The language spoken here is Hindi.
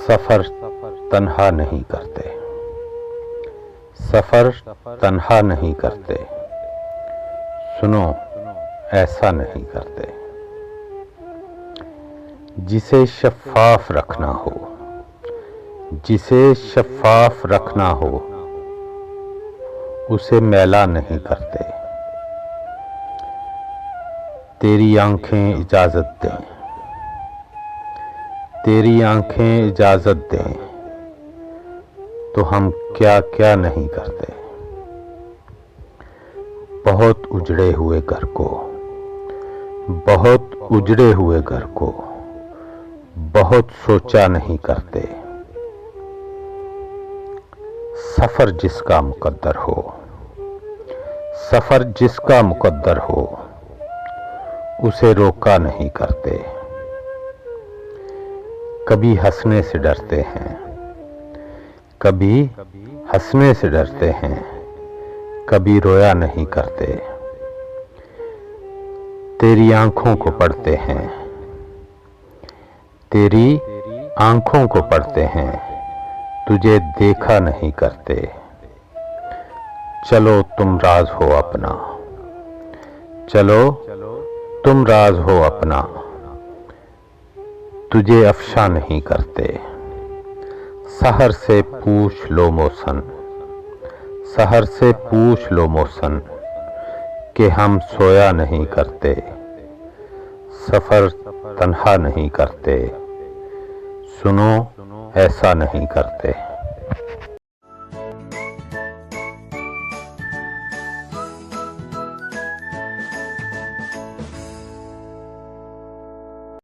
सफर तन्हा नहीं करते, सफर तन्हा नहीं करते, सुनो ऐसा नहीं करते। जिसे शफ़ाफ़ रखना हो, जिसे शफ़ाफ़ रखना हो, उसे मैला नहीं करते। तेरी आंखें इजाज़त दें, तेरी आंखें इजाज़त दें तो हम क्या क्या नहीं करते। बहुत उजड़े हुए घर को, बहुत उजड़े हुए घर को बहुत सोचा नहीं करते। सफर जिसका मुकद्दर हो, सफर जिसका मुकद्दर हो, उसे रोका नहीं करते। कभी हंसने से डरते हैं, कभी हंसने से डरते हैं, कभी रोया नहीं करते। तेरी आंखों को पढ़ते हैं, तेरी आंखों को पढ़ते हैं, तुझे देखा नहीं करते। चलो तुम राज हो अपना, चलो तुम राज हो अपना, तुझे अफ़शा नहीं करते। सहर से पूछ लो मौसन, सहर से पूछ लो मौसन कि हम सोया नहीं करते। सफर तन्हा नहीं करते, सुनो ऐसा नहीं करते।